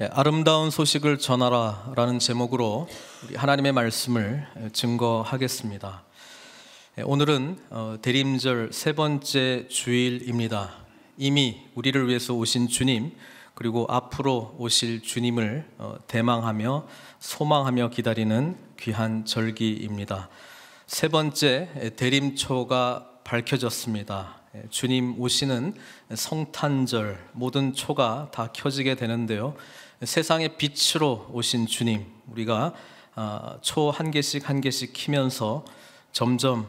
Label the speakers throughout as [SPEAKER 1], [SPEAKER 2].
[SPEAKER 1] 아름다운 소식을 전하라 라는 제목으로 우리 하나님의 말씀을 증거하겠습니다. 오늘은 대림절 세 번째 주일입니다. 이미 우리를 위해서 오신 주님, 그리고 앞으로 오실 주님을 대망하며 소망하며 기다리는 귀한 절기입니다. 세 번째 대림초가 밝혀졌습니다. 주님 오시는 성탄절, 모든 초가 다 켜지게 되는데요, 세상의 빛으로 오신 주님, 우리가 초 한 개씩 한 개씩 키면서 점점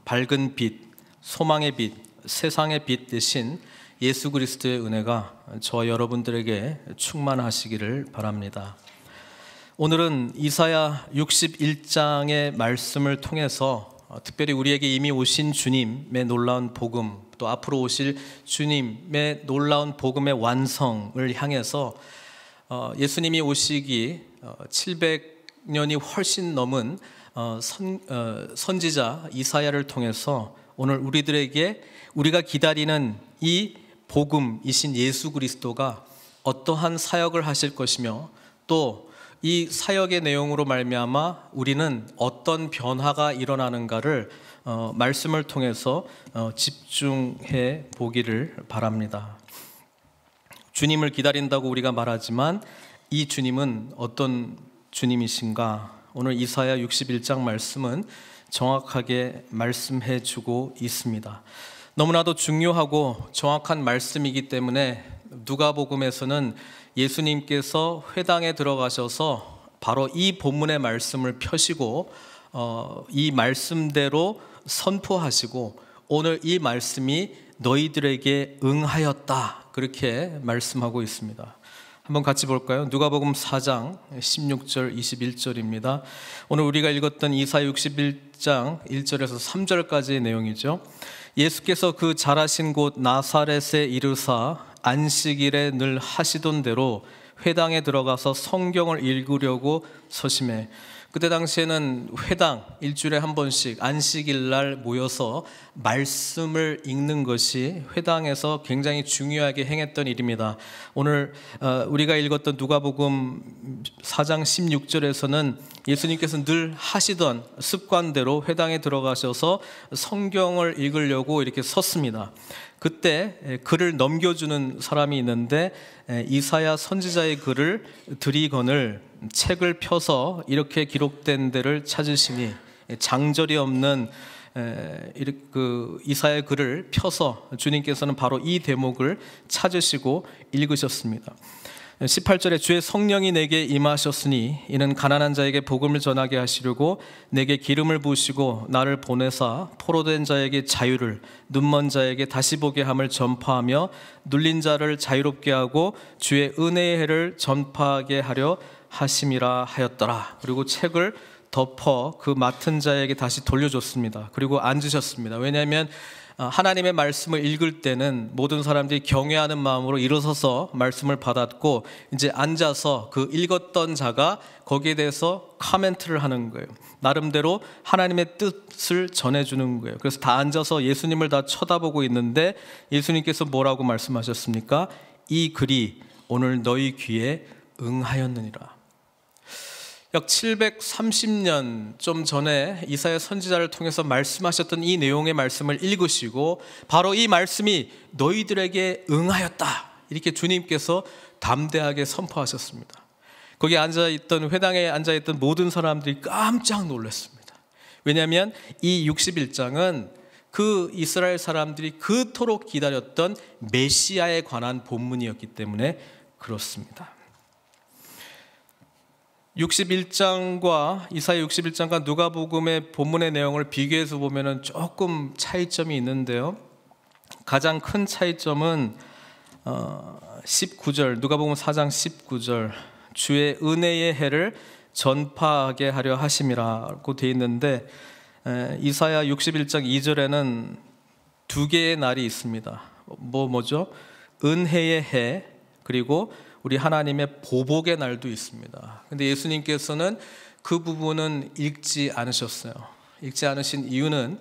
[SPEAKER 1] 밝은 빛, 소망의 빛, 세상의 빛 대신 예수 그리스도의 은혜가 저와 여러분들에게 충만하시기를 바랍니다. 오늘은 이사야 61장의 말씀을 통해서 특별히 우리에게 이미 오신 주님의 놀라운 복음, 또 앞으로 오실 주님의 놀라운 복음의 완성을 향해서 예수님이 오시기 700년이 훨씬 넘은 선지자 이사야를 통해서 오늘 우리가 기다리는 이 복음이신 예수 그리스도가 어떠한 사역을 하실 것이며, 또 이 사역의 내용으로 말미암아 우리는 어떤 변화가 일어나는가를 말씀을 통해서 집중해 보기를 바랍니다. 주님을 기다린다고 우리가 말하지만 이 주님은 어떤 주님이신가? 오늘 이사야 61장 말씀은 정확하게 말씀해 주고 있습니다. 너무나도 중요하고 정확한 말씀이기 때문에 누가복음에서는 예수님께서 회당에 들어가셔서 바로 이 본문의 말씀을 펴시고 이 말씀대로 선포하시고, 오늘 이 말씀이 너희들에게 응하였다, 그렇게 말씀하고 있습니다. 한번 같이 볼까요? 누가복음 4장 16절 21절입니다. 오늘 우리가 읽었던 이사야 61장 1절에서 3절까지의 내용이죠. 예수께서 그 자라신 곳 나사렛에 이르사 안식일에 늘 하시던 대로 회당에 들어가서 성경을 읽으려고 서심해. 그때 당시에는 회당 일주일에 한 번씩 안식일 날 모여서 말씀을 읽는 것이 회당에서 굉장히 중요하게 행했던 일입니다. 오늘 우리가 읽었던 누가복음 4장 16절에서는 예수님께서 늘 하시던 습관대로 회당에 들어가셔서 성경을 읽으려고 이렇게 섰습니다. 그때 글을 넘겨주는 사람이 있는데 이사야 선지자의 글을 드리거늘 책을 펴서 이렇게 기록된 데를 찾으시니, 장절이 없는 이사야의 글을 펴서 주님께서는 바로 이 대목을 찾으시고 읽으셨습니다. 18절에 주의 성령이 내게 임하셨으니 이는 가난한 자에게 복음을 전하게 하시려고 내게 기름을 부으시고 나를 보내사 포로된 자에게 자유를, 눈먼 자에게 다시 보게 함을 전파하며 눌린 자를 자유롭게 하고 주의 은혜의 해를 전파하게 하려 하심이라 하였더라. 그리고 책을 덮어 그 맡은 자에게 다시 돌려줬습니다. 그리고 앉으셨습니다. 왜냐하면 하나님의 말씀을 읽을 때는 모든 사람들이 경외하는 마음으로 일어서서 말씀을 받았고, 이제 앉아서 그 읽었던 자가 거기에 대해서 코멘트를 하는 거예요. 나름대로 하나님의 뜻을 전해주는 거예요. 그래서 다 앉아서 예수님을 다 쳐다보고 있는데 예수님께서 뭐라고 말씀하셨습니까? 이 글이 오늘 너희 귀에 응하였느니라. 약 730년 좀 전에 이사야 선지자를 통해서 말씀하셨던 이 내용의 말씀을 읽으시고 바로 이 말씀이 너희들에게 응하였다, 이렇게 주님께서 담대하게 선포하셨습니다. 거기 앉아있던, 회당에 앉아있던 모든 사람들이 깜짝 놀랐습니다. 왜냐하면 이 61장은 그 이스라엘 사람들이 그토록 기다렸던 메시아에 관한 본문이었기 때문에 그렇습니다. 61장과 이사야 61장과 누가복음의 본문의 내용을 비교해서 보면 조금 차이점이 있는데요, 가장 큰 차이점은 19절, 누가복음 4장 19절, 주의 은혜의 해를 전파하게 하려 하심이라고 되어 있는데, 이사야 61장 2절에는 두 개의 날이 있습니다. 뭐죠? 은혜의 해, 그리고 우리 하나님의 보복의 날도 있습니다. 근데 예수님께서는 그 부분은 읽지 않으셨어요. 읽지 않으신 이유는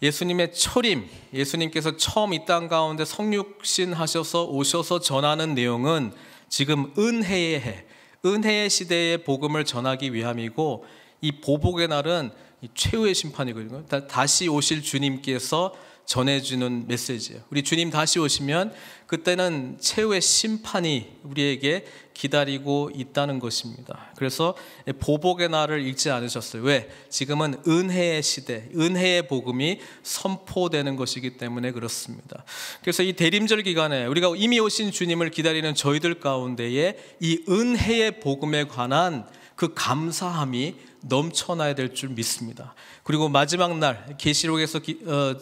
[SPEAKER 1] 예수님의 초림, 예수님께서 처음 이 땅 가운데 성육신 하셔서 오셔서 전하는 내용은 지금 은혜의 해, 은혜의 시대의 복음을 전하기 위함이고, 이 보복의 날은 최후의 심판이거든요. 다시 오실 주님께서 전해주는 메시지예요. 우리 주님 다시 오시면 그때는 최후의 심판이 우리에게 기다리고 있다는 것입니다. 그래서 보복의 날을 읽지 않으셨어요. 왜? 지금은 은혜의 시대, 은혜의 복음이 선포되는 것이기 때문에 그렇습니다. 그래서 이 대림절 기간에 우리가 이미 오신 주님을 기다리는 저희들 가운데에 이 은혜의 복음에 관한 그 감사함이 넘쳐나야 될 줄 믿습니다. 그리고 마지막 날 계시록에서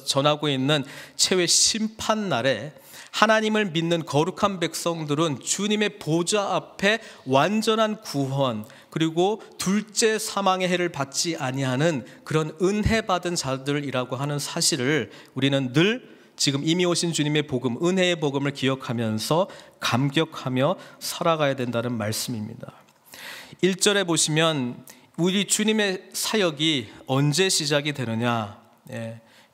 [SPEAKER 1] 전하고 있는 최후의 심판 날에 하나님을 믿는 거룩한 백성들은 주님의 보좌 앞에 완전한 구원, 그리고 둘째 사망의 해를 받지 아니하는 그런 은혜 받은 자들이라고 하는 사실을 우리는 늘 지금 이미 오신 주님의 복음, 은혜의 복음을 기억하면서 감격하며 살아가야 된다는 말씀입니다. 1절에 보시면 우리 주님의 사역이 언제 시작이 되느냐,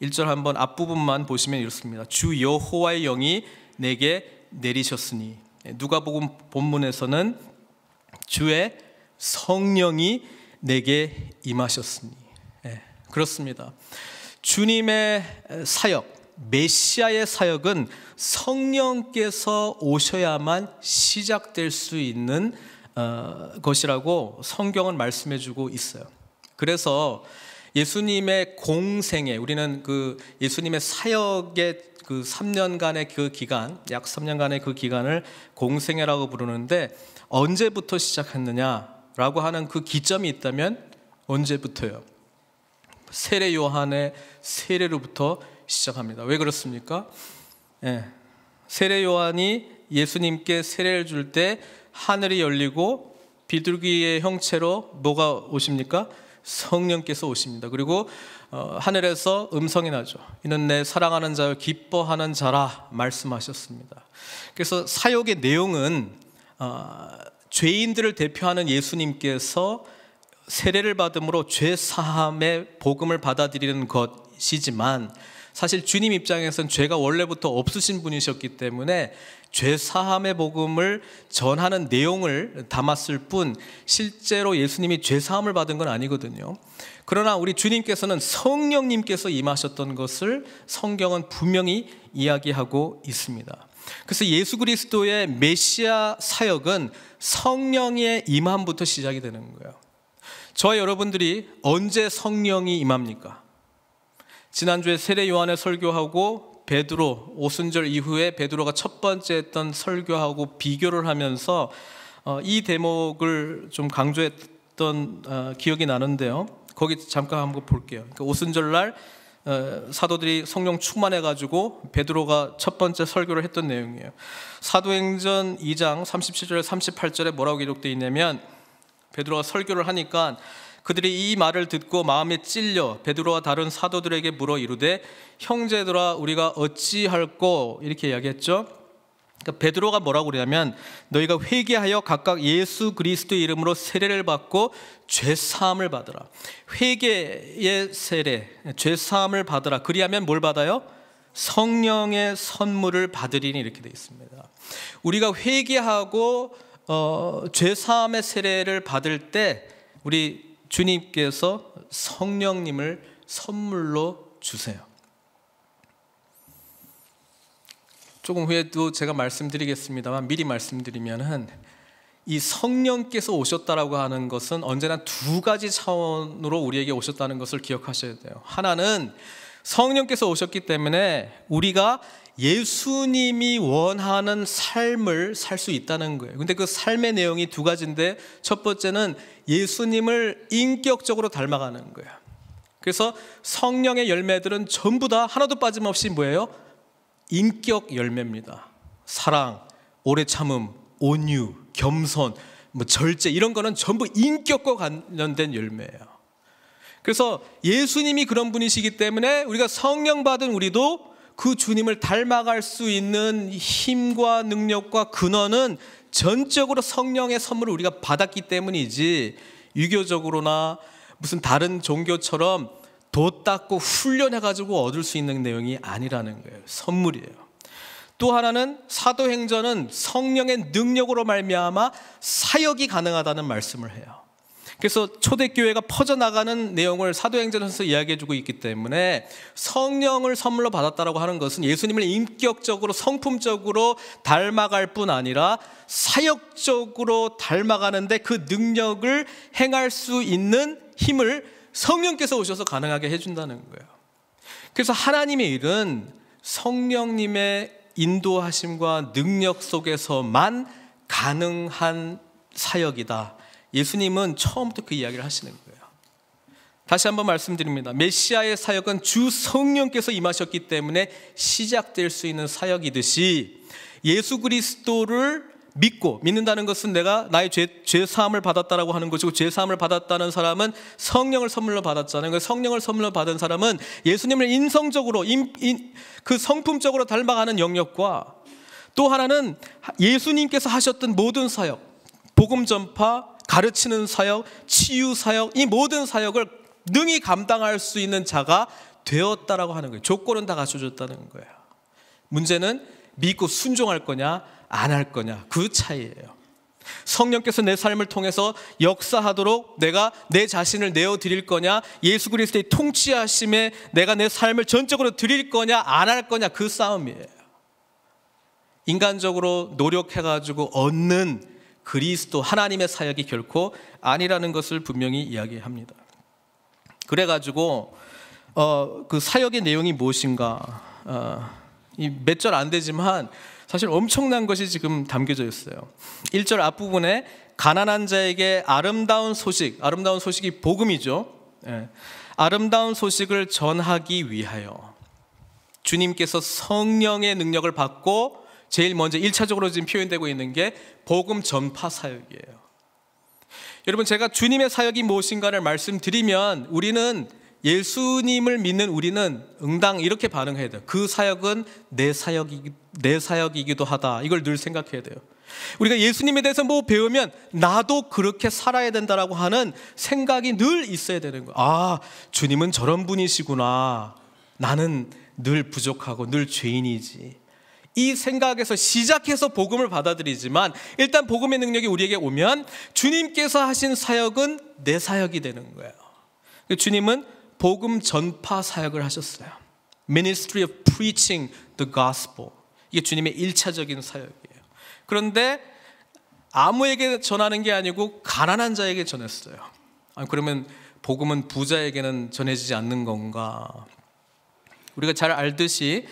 [SPEAKER 1] 1절 한번 앞부분만 보시면 이렇습니다. 주 여호와의 영이 내게 내리셨으니, 누가복음 본문에서는 주의 성령이 내게 임하셨으니, 그렇습니다. 주님의 사역, 메시아의 사역은 성령께서 오셔야만 시작될 수 있는 것이라고 성경은 말씀해주고 있어요. 그래서 예수님의 공생애, 우리는 그 예수님의 사역의 그 3년간의 그 기간, 약 3년간의 그 기간을 공생애라고 부르는데, 언제부터 시작했느냐라고 하는 그 기점이 있다면 언제부터요? 세례 요한의 세례로부터 시작합니다. 왜 그렇습니까? 세례 요한이 예수님께 세례를 줄 때 하늘이 열리고 비둘기의 형체로 뭐가 오십니까? 성령께서 오십니다. 그리고 하늘에서 음성이 나죠. 이는 내 사랑하는 자여 기뻐하는 자라 말씀하셨습니다. 그래서 사역의 내용은 죄인들을 대표하는 예수님께서 세례를 받음으로 죄 사함의 복음을 받아들이는 것이지만, 사실 주님 입장에서는 죄가 원래부터 없으신 분이셨기 때문에 죄 사함의 복음을 전하는 내용을 담았을 뿐 실제로 예수님이 죄 사함을 받은 건 아니거든요. 그러나 우리 주님께서는 성령님께서 임하셨던 것을 성경은 분명히 이야기하고 있습니다. 그래서 예수 그리스도의 메시아 사역은 성령의 임함부터 시작이 되는 거예요. 저와 여러분들이 언제 성령이 임합니까? 지난주에 세례 요한의 설교하고 베드로 오순절 이후에 베드로가 첫 번째 했던 설교하고 비교를 하면서 이 대목을 좀 강조했던 기억이 나는데요. 거기 잠깐 한번 볼게요. 그러니까 오순절 날 사도들이 성령 충만해가지고 베드로가 첫 번째 설교를 했던 내용이에요. 사도행전 2장 37절 38절에 뭐라고 기록되어 있냐면, 베드로가 설교를 하니까 그들이 이 말을 듣고 마음에 찔려 베드로와 다른 사도들에게 물어 이르되 형제들아 우리가 어찌할꼬, 이렇게 이야기했죠. 그러니까 베드로가 뭐라고 그러냐면, 너희가 회개하여 각각 예수 그리스도의 이름으로 세례를 받고 죄사함을 받으라. 회개의 세례, 죄사함을 받으라. 그리하면 뭘 받아요? 성령의 선물을 받으리니, 이렇게 되어 있습니다. 우리가 회개하고 죄사함의 세례를 받을 때 우리 주님께서 성령님을 선물로 주세요. 조금 후에도 제가 말씀드리겠습니다만 미리 말씀드리면은, 이 성령께서 오셨다라고 하는 것은 언제나 두 가지 차원으로 우리에게 오셨다는 것을 기억하셔야 돼요. 하나는 성령께서 오셨기 때문에 우리가 예수님이 원하는 삶을 살 수 있다는 거예요. 근데 그 삶의 내용이 두 가지인데, 첫 번째는 예수님을 인격적으로 닮아가는 거예요. 그래서 성령의 열매들은 전부 다 하나도 빠짐없이 뭐예요? 인격 열매입니다. 사랑, 오래 참음, 온유, 겸손, 절제, 이런 거는 전부 인격과 관련된 열매예요. 그래서 예수님이 그런 분이시기 때문에 우리가 성령 받은 우리도 그 주님을 닮아갈 수 있는 힘과 능력과 근원은 전적으로 성령의 선물을 우리가 받았기 때문이지, 유교적으로나 무슨 다른 종교처럼 도 닦고 훈련해가지고 얻을 수 있는 내용이 아니라는 거예요. 선물이에요. 또 하나는 사도행전은 성령의 능력으로 말미암아 사역이 가능하다는 말씀을 해요. 그래서 초대교회가 퍼져나가는 내용을 사도행전에서 이야기해주고 있기 때문에 성령을 선물로 받았다라고 하는 것은 예수님을 인격적으로 성품적으로 닮아갈 뿐 아니라 사역적으로 닮아가는데 그 능력을 행할 수 있는 힘을 성령께서 오셔서 가능하게 해준다는 거예요. 그래서 하나님의 일은 성령님의 인도하심과 능력 속에서만 가능한 사역이다. 예수님은 처음부터 그 이야기를 하시는 거예요. 다시 한번 말씀드립니다. 메시아의 사역은 주 성령께서 임하셨기 때문에 시작될 수 있는 사역이듯이 예수 그리스도를 믿는다는 것은 내가 나의 죄 사함을 받았다라고 하는 것이고, 죄 사함을 받았다는 사람은 성령을 선물로 받았잖아요. 성령을 선물로 받은 사람은 예수님을 인성적으로 그 성품적으로 닮아가는 영역과, 또 하나는 예수님께서 하셨던 모든 사역, 복음 전파, 가르치는 사역, 치유 사역, 이 모든 사역을 능히 감당할 수 있는 자가 되었다라고 하는 거예요. 조건은 다 갖춰졌다는 거예요. 문제는 믿고 순종할 거냐 안 할 거냐, 그 차이예요. 성령께서 내 삶을 통해서 역사하도록 내가 내 자신을 내어드릴 거냐, 예수 그리스도의 통치하심에 내가 내 삶을 전적으로 드릴 거냐 안 할 거냐, 그 싸움이에요. 인간적으로 노력해가지고 얻는 그리스도 하나님의 사역이 결코 아니라는 것을 분명히 이야기합니다. 그래가지고 그 사역의 내용이 무엇인가, 몇 절 안 되지만 사실 엄청난 것이 지금 담겨져 있어요. 1절 앞부분에 가난한 자에게 아름다운 소식이 복음이죠. 아름다운 소식을 전하기 위하여 주님께서 성령의 능력을 받고 제일 먼저 1차적으로 지금 표현되고 있는 게 복음 전파 사역이에요. 여러분, 제가 주님의 사역이 무엇인가를 말씀드리면 우리는, 예수님을 믿는 우리는 응당 이렇게 반응해야 돼요. 그 사역은 내 사역이기도 하다. 이걸 늘 생각해야 돼요. 우리가 예수님에 대해서 뭐 배우면 나도 그렇게 살아야 된다라고 하는 생각이 늘 있어야 되는 거예요. 아, 주님은 저런 분이시구나. 나는 늘 부족하고 늘 죄인이지. 이 생각에서 시작해서 복음을 받아들이지만, 일단 복음의 능력이 우리에게 오면 주님께서 하신 사역은 내 사역이 되는 거예요. 주님은 복음 전파 사역을 하셨어요. Ministry of preaching the gospel. 이게 주님의 1차적인 사역이에요. 그런데 아무에게 전하는 게 아니고 가난한 자에게 전했어요. 그러면 복음은 부자에게는 전해지지 않는 건가? 우리가 잘 알듯이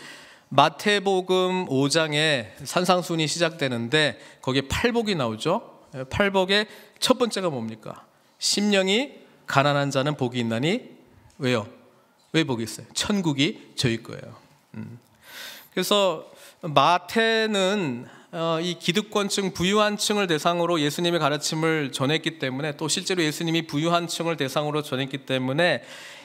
[SPEAKER 1] 마태복음 5장에 산상순이 시작되는데 거기에 팔복이 나오죠. 팔복의 첫 번째가 뭡니까? 심령이 가난한 자는 복이 있나니. 왜요? 왜 복이 있어요? 천국이 저희 거예요. 그래서 마태는 이 기득권층, 부유한 층을 대상으로 예수님의 가르침을 전했기 때문에, 또 실제로 예수님이 부유한 층을 대상으로 전했기 때문에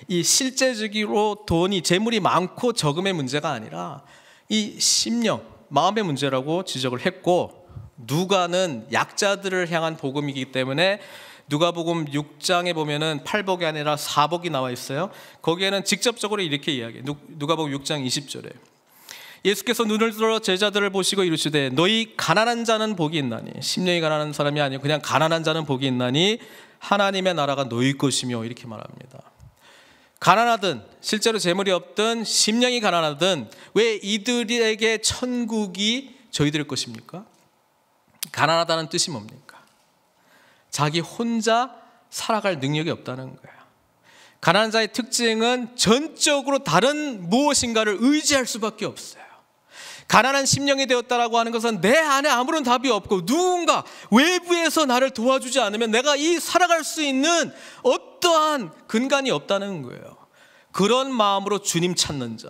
[SPEAKER 1] 이 실제적으로 돈이, 재물이 많고 적음의 문제가 아니라 이 심령, 마음의 문제라고 지적을 했고, 누가는 약자들을 향한 복음이기 때문에 누가복음 6장에 보면은 8복이 아니라 4복이 나와 있어요. 거기에는 직접적으로 이렇게 이야기해요. 누가복음 6장 20절에 예수께서 눈을 들어 제자들을 보시고 이르시되 너희 가난한 자는 복이 있나니, 심령이 가난한 사람이 아니고 그냥 가난한 자는 복이 있나니 하나님의 나라가 너희 것이며, 이렇게 말합니다. 가난하든 실제로 재물이 없든 심령이 가난하든 왜 이들에게 천국이 저희들의 것입니까? 가난하다는 뜻이 뭡니까? 자기 혼자 살아갈 능력이 없다는 거예요. 가난한 자의 특징은 전적으로 다른 무엇인가를 의지할 수밖에 없어요. 가난한 심령이 되었다라고 하는 것은 내 안에 아무런 답이 없고 누군가 외부에서 나를 도와주지 않으면 내가 이 살아갈 수 있는 어떠한 근간이 없다는 거예요. 그런 마음으로 주님 찾는 자,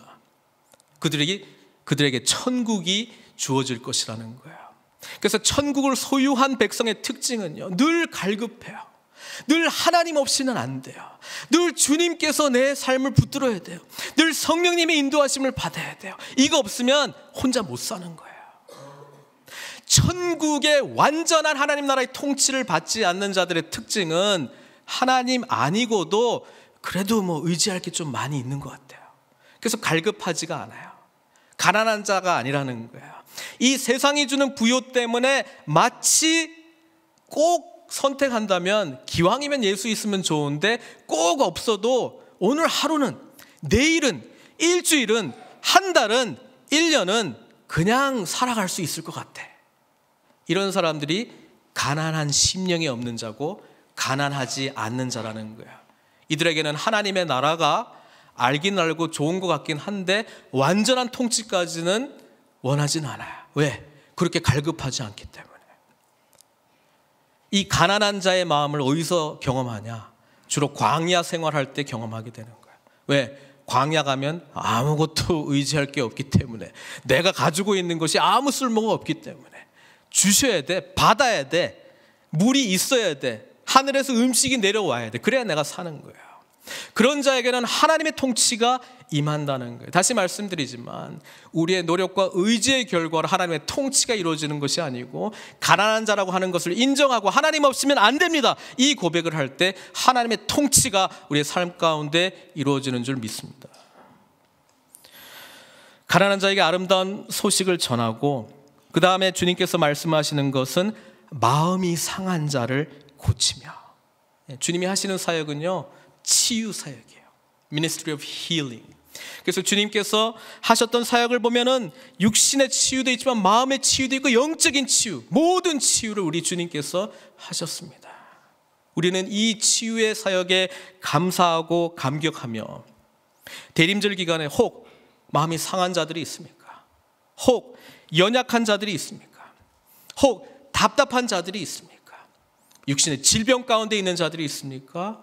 [SPEAKER 1] 그들에게 천국이 주어질 것이라는 거예요. 그래서 천국을 소유한 백성의 특징은요, 늘 갈급해요. 늘 하나님 없이는 안 돼요. 늘 주님께서 내 삶을 붙들어야 돼요. 늘 성령님의 인도하심을 받아야 돼요. 이거 없으면 혼자 못 사는 거예요. 천국의 완전한 하나님 나라의 통치를 받지 않는 자들의 특징은 하나님 아니고도 그래도 뭐 의지할 게 좀 많이 있는 것 같아요. 그래서 갈급하지가 않아요. 가난한 자가 아니라는 거예요. 이 세상이 주는 부요 때문에 마치 꼭 선택한다면 기왕이면 예수 있으면 좋은데 꼭 없어도 오늘 하루는, 내일은, 일주일은, 한 달은, 1년은 그냥 살아갈 수 있을 것 같아. 이런 사람들이 가난한 심령이 없는 자고 가난하지 않는 자라는 거야. 이들에게는 하나님의 나라가 알긴 알고 좋은 것 같긴 한데 완전한 통치까지는 원하진 않아요. 왜? 그렇게 갈급하지 않기 때문에. 이 가난한 자의 마음을 어디서 경험하냐? 주로 광야 생활할 때 경험하게 되는 거예요. 왜? 광야 가면 아무것도 의지할 게 없기 때문에, 내가 가지고 있는 것이 아무 쓸모가 없기 때문에 주셔야 돼, 받아야 돼, 물이 있어야 돼, 하늘에서 음식이 내려와야 돼. 그래야 내가 사는 거예요. 그런 자에게는 하나님의 통치가 임한다는 거예요. 다시 말씀드리지만 우리의 노력과 의지의 결과로 하나님의 통치가 이루어지는 것이 아니고, 가난한 자라고 하는 것을 인정하고 하나님 없으면 안 됩니다, 이 고백을 할 때 하나님의 통치가 우리의 삶 가운데 이루어지는 줄 믿습니다. 가난한 자에게 아름다운 소식을 전하고, 그 다음에 주님께서 말씀하시는 것은 마음이 상한 자를 고치며. 주님이 하시는 사역은요, 치유 사역이에요. Ministry of Healing. 그래서 주님께서 하셨던 사역을 보면은 육신의 치유도 있지만 마음의 치유도 있고 영적인 치유, 모든 치유를 우리 주님께서 하셨습니다. 우리는 이 치유의 사역에 감사하고 감격하며, 대림절 기간에 혹 마음이 상한 자들이 있습니까? 혹 연약한 자들이 있습니까? 혹 답답한 자들이 있습니까? 육신의 질병 가운데 있는 자들이 있습니까?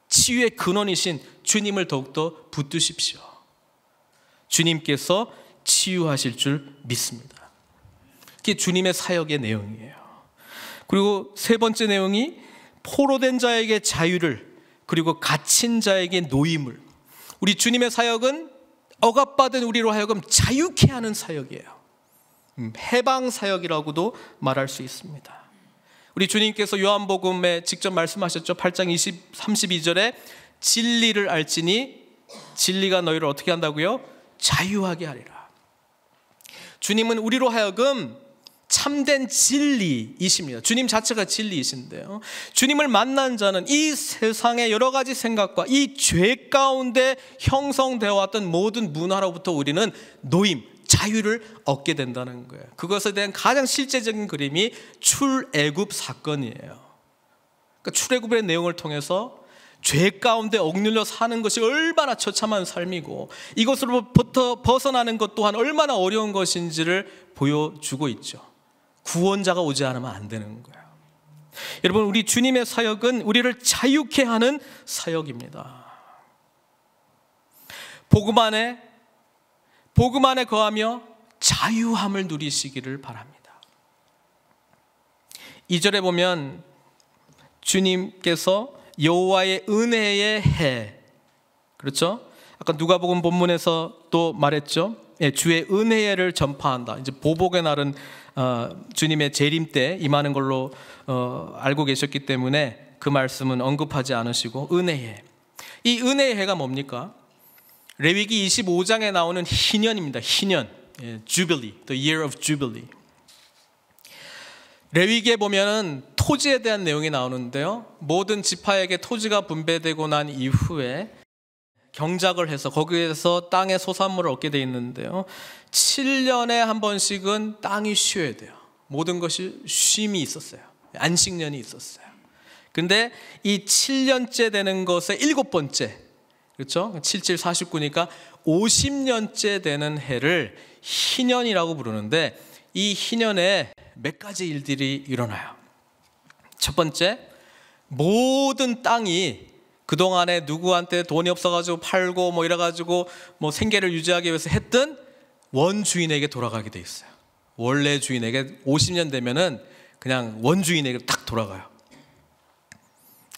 [SPEAKER 1] 치유의 근원이신 주님을 더욱더 붙드십시오. 주님께서 치유하실 줄 믿습니다. 그게 주님의 사역의 내용이에요. 그리고 세 번째 내용이 포로된 자에게 자유를, 그리고 갇힌 자에게 노임을. 우리 주님의 사역은 억압받은 우리로 하여금 자유케 하는 사역이에요. 해방 사역이라고도 말할 수 있습니다. 우리 주님께서 요한복음에 직접 말씀하셨죠. 8장 32절에 진리를 알지니 진리가 너희를 어떻게 한다고요? 자유하게 하리라. 주님은 우리로 하여금 참된 진리이십니다. 주님 자체가 진리이신데요, 주님을 만난 자는 이 세상의 여러 가지 생각과 이 죄 가운데 형성되어 왔던 모든 문화로부터 우리는 노임, 자유를 얻게 된다는 거예요. 그것에 대한 가장 실제적인 그림이 출애굽 사건이에요. 그러니까 출애굽의 내용을 통해서 죄 가운데 억눌려 사는 것이 얼마나 처참한 삶이고, 이것으로부터 벗어나는 것 또한 얼마나 어려운 것인지를 보여주고 있죠. 구원자가 오지 않으면 안 되는 거예요. 여러분, 우리 주님의 사역은 우리를 자유케 하는 사역입니다. 복음 안에 거하며 자유함을 누리시기를 바랍니다. 2절에 보면 주님께서 여호와의 은혜의 해, 그렇죠? 아까 누가복음 본문에서 또 말했죠. 주의 은혜를 전파한다. 이제 보복의 날은 주님의 재림 때 임하는 걸로 알고 계셨기 때문에 그 말씀은 언급하지 않으시고, 은혜의, 이 은혜의 해가 뭡니까? 레위기 25장에 나오는 희년입니다. 희년, Jubilee, the year of Jubilee. 레위기에 보면은 토지에 대한 내용이 나오는데요, 모든 지파에게 토지가 분배되고 난 이후에 경작을 해서 거기에서 땅의 소산물을 얻게 돼 있는데요, 7년에 한 번씩은 땅이 쉬어야 돼요. 모든 것이 쉼이 있었어요. 안식년이 있었어요. 근데 이 7년째 되는 것의 7번째, 그렇죠? 77, 49니까 50년째 되는 해를 희년이라고 부르는데, 이 희년에 몇 가지 일들이 일어나요. 첫 번째, 모든 땅이 그동안에 누구한테 돈이 없어가지고 팔고 뭐 이래가지고 뭐 생계를 유지하기 위해서 했던 원주인에게 돌아가게 돼 있어요. 원래 주인에게 50년 되면은 그냥 원주인에게 딱 돌아가요.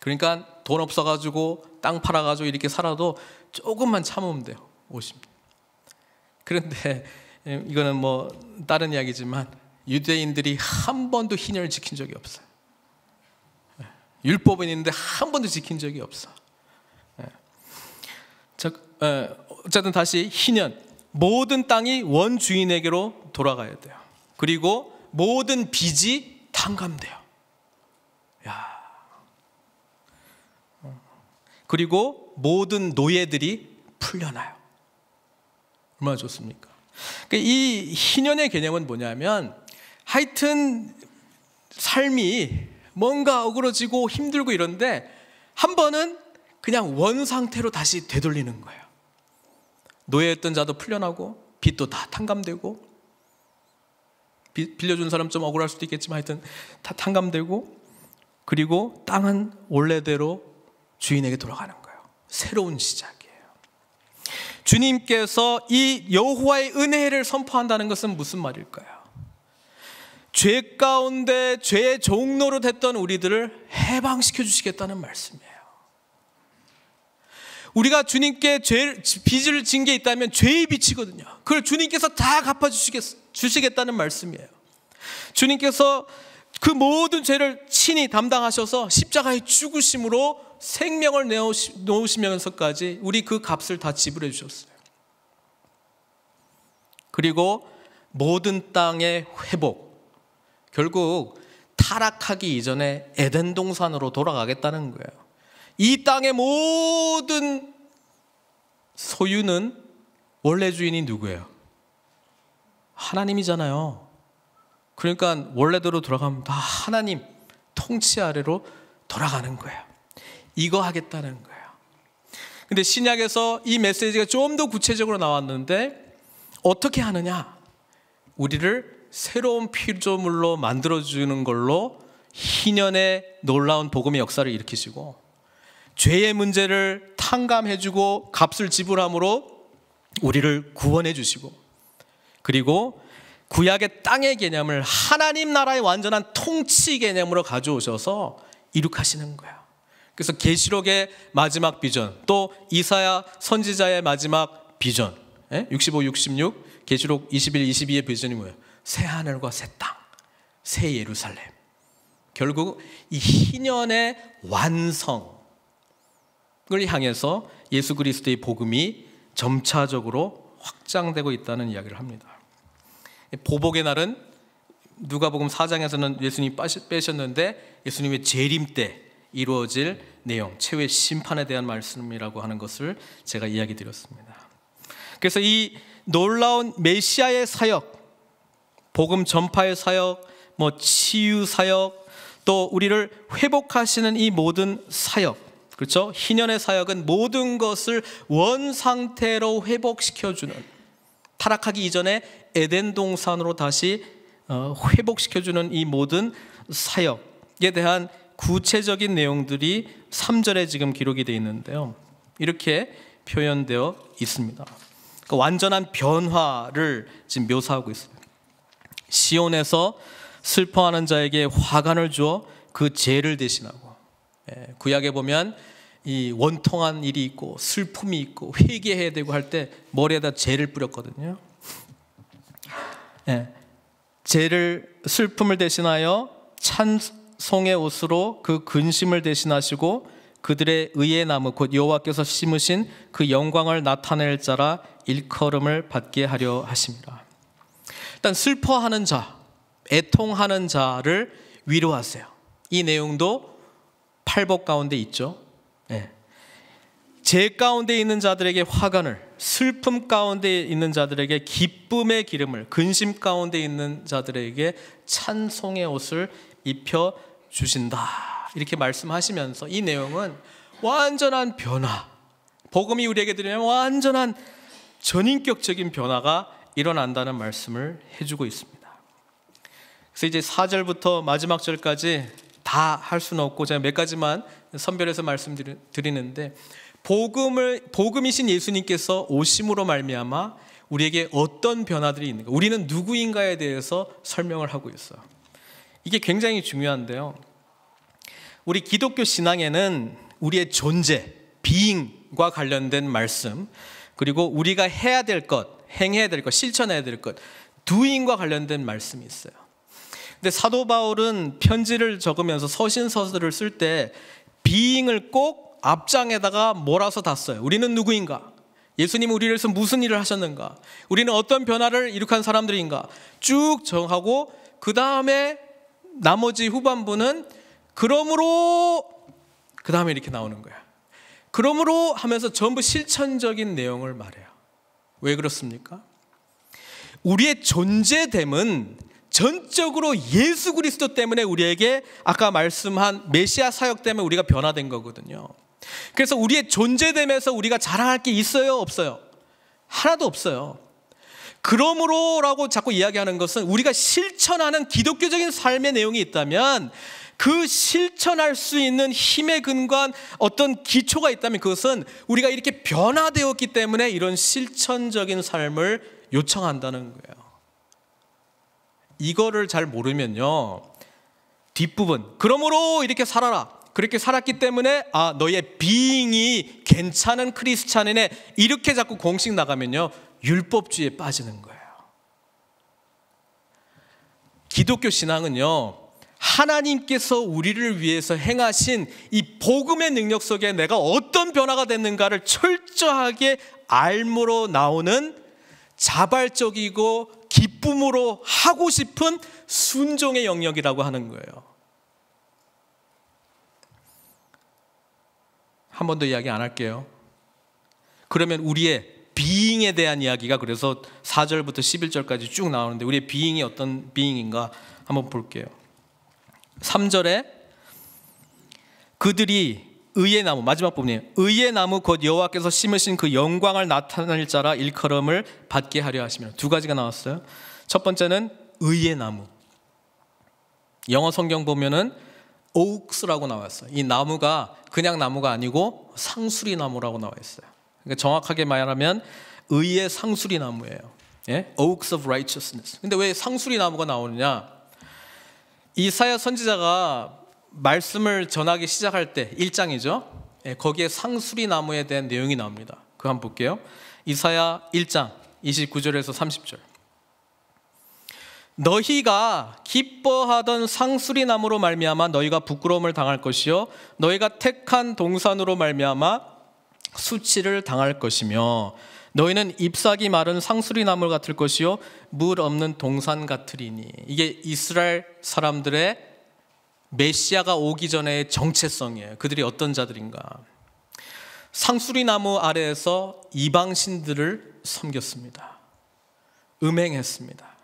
[SPEAKER 1] 그러니까 돈 없어가지고 땅 팔아가지고 이렇게 살아도 조금만 참으면 돼요. 50년. 그런데 이거는 뭐 다른 이야기지만 유대인들이 한 번도 희년을 지킨 적이 없어요. 율법은 있는데 한 번도 지킨 적이 없어. 어쨌든 다시 희년, 모든 땅이 원주인에게로 돌아가야 돼요. 그리고 모든 빚이 탕감돼요. 야. 그리고 모든 노예들이 풀려나요. 얼마나 좋습니까? 이 희년의 개념은 뭐냐면 하여튼 삶이 뭔가 어그러지고 힘들고 이런데 한 번은 그냥 원 상태로 다시 되돌리는 거예요. 노예였던 자도 풀려나고 빚도 다 탕감되고, 빌려준 사람 좀 억울할 수도 있겠지만 하여튼 다 탕감되고, 그리고 땅은 원래대로 주인에게 돌아가는 거예요. 새로운 시작이에요. 주님께서 이 여호와의 은혜를 선포한다는 것은 무슨 말일까요? 죄 가운데 죄의 종로로 됐던 우리들을 해방시켜 주시겠다는 말씀이에요. 우리가 주님께 빚을 진 게 있다면 죄의 빚이거든요. 그걸 주님께서 다 갚아주시겠다는 말씀이에요. 주님께서 그 모든 죄를 친히 담당하셔서 십자가의 죽으심으로 생명을 내놓으시면서까지 우리 그 값을 다 지불해 주셨어요. 그리고 모든 땅의 회복, 결국 타락하기 이전에 에덴 동산으로 돌아가겠다는 거예요. 이 땅의 모든 소유는 원래 주인이 누구예요? 하나님이잖아요. 그러니까 원래대로 돌아가면 다 하나님 통치 아래로 돌아가는 거예요. 이거 하겠다는 거예요. 근데 신약에서 이 메시지가 좀 더 구체적으로 나왔는데 어떻게 하느냐? 우리를 새로운 피조물로 만들어주는 걸로 희년의 놀라운 복음의 역사를 일으키시고, 죄의 문제를 탕감해주고 값을 지불함으로 우리를 구원해 주시고, 그리고 구약의 땅의 개념을 하나님 나라의 완전한 통치 개념으로 가져오셔서 이룩하시는 거예요. 그래서 계시록의 마지막 비전, 또 이사야 선지자의 마지막 비전, 65, 66, 계시록 21, 22의 비전이 뭐예요? 새 하늘과 새 땅, 새 예루살렘. 결국 이 희년의 완성을 향해서 예수 그리스도의 복음이 점차적으로 확장되고 있다는 이야기를 합니다. 보복의 날은 누가복음 4장에서는 예수님이 빼셨는데 예수님의 재림 때 이루어질 내용, 최후의 심판에 대한 말씀이라고 하는 것을 제가 이야기 드렸습니다. 그래서 이 놀라운 메시아의 사역, 복음 전파의 사역, 치유 사역, 또 우리를 회복하시는 이 모든 사역, 그렇죠? 희년의 사역은 모든 것을 원 상태로 회복시켜주는, 타락하기 이전에 에덴 동산으로 다시 회복시켜주는 이 모든 사역에 대한 구체적인 내용들이 3절에 지금 기록이 되어 있는데요, 이렇게 표현되어 있습니다. 그러니까 완전한 변화를 지금 묘사하고 있습니다. 시온에서 슬퍼하는 자에게 화관을 주어 그 죄를 대신하고, 구약에 보면 이 원통한 일이 있고 슬픔이 있고 회개해야 되고 할 때 머리에다 죄를 뿌렸거든요. 슬픔을 대신하여 찬송의 옷으로 그 근심을 대신하시고 그들의 의의 나무 곧 여호와께서 심으신 그 영광을 나타낼 자라 일컬음을 받게 하려 하심이라. 일단 슬퍼하는 자, 애통하는 자를 위로하세요. 이 내용도 팔복 가운데 있죠. 죄 가운데 있는 자들에게 화관을, 슬픔 가운데 있는 자들에게 기쁨의 기름을, 근심 가운데 있는 자들에게 찬송의 옷을 입혀 주신다, 이렇게 말씀하시면서 이 내용은 완전한 변화, 복음이 우리에게 들으면 완전한 전인격적인 변화가 일어난다는 말씀을 해주고 있습니다. 그래서 이제 4절부터 마지막 절까지 다 할 수는 없고 제가 몇 가지만 선별해서 말씀드리는데, 복음이신 예수님께서 오심으로 말미암아 우리에게 어떤 변화들이 있는가, 우리는 누구인가에 대해서 설명을 하고 있어요. 이게 굉장히 중요한데요, 우리 기독교 신앙에는 우리의 존재, being과 관련된 말씀, 그리고 우리가 해야 될 것, 행해야 될 것, 실천해야 될 것, doing과 관련된 말씀이 있어요. 근데 사도 바울은 편지를 적으면서 서신서들을 쓸 때 being을 꼭 앞장에다가 몰아서 다 써요. 우리는 누구인가? 예수님은 우리를 위해서 무슨 일을 하셨는가? 우리는 어떤 변화를 이룩한 사람들인가? 쭉 정하고 그 다음에 나머지 후반부는 그러므로 그 다음에 이렇게 나오는 거야. 그러므로 하면서 전부 실천적인 내용을 말해요. 왜 그렇습니까? 우리의 존재됨은 전적으로 예수 그리스도 때문에 우리에게 아까 말씀한 메시아 사역 때문에 우리가 변화된 거거든요. 그래서 우리의 존재됨에서 우리가 자랑할 게 있어요? 없어요? 하나도 없어요. 그러므로라고 자꾸 이야기하는 것은 우리가 실천하는 기독교적인 삶의 내용이 있다면 그 실천할 수 있는 힘에 근거한 어떤 기초가 있다면 그것은 우리가 이렇게 변화되었기 때문에 이런 실천적인 삶을 요청한다는 거예요. 이거를 잘 모르면요, 뒷부분 그러므로 이렇게 살아라, 그렇게 살았기 때문에 너의 비잉이 괜찮은 크리스찬이네, 이렇게 자꾸 공식 나가면요 율법주의에 빠지는 거예요. 기독교 신앙은요, 하나님께서 우리를 위해서 행하신 이 복음의 능력 속에 내가 어떤 변화가 됐는가를 철저하게 알므로 나오는 자발적이고 기쁨으로 하고 싶은 순종의 영역이라고 하는 거예요. 한 번 더 이야기 안 할게요. 그러면 우리의 비잉에 대한 이야기가 그래서 4절부터 11절까지 쭉 나오는데 우리의 비잉이 어떤 비잉인가 한번 볼게요. 3절에 그들이 의의 나무, 마지막 부분이에요. 의의 나무 곧 여호와께서 심으신 그 영광을 나타낼 자라 일컬음을 받게 하려 하시며, 두 가지가 나왔어요. 첫 번째는 의의 나무. 영어 성경 보면은 오크스라고 나왔어요. 이 나무가 그냥 나무가 아니고 상수리 나무라고 나와 있어요. 그러니까 정확하게 말하면 의의 상수리 나무예요. 예? Oaks of righteousness. 근데 왜 상수리 나무가 나오느냐? 이사야 선지자가 말씀을 전하기 시작할 때 1장이죠. 거기에 상수리 나무에 대한 내용이 나옵니다. 그거 한번 볼게요. 이사야 1장 29절에서 30절. 너희가 기뻐하던 상수리 나무로 말미암아 너희가 부끄러움을 당할 것이요 너희가 택한 동산으로 말미암아 수치를 당할 것이며 너희는 잎사귀 마른 상수리 나무 같을 것이요 물 없는 동산 같으리니. 이게 이스라엘 사람들의 메시아가 오기 전의 정체성이에요. 그들이 어떤 자들인가? 상수리 나무 아래에서 이방신들을 섬겼습니다. 음행했습니다.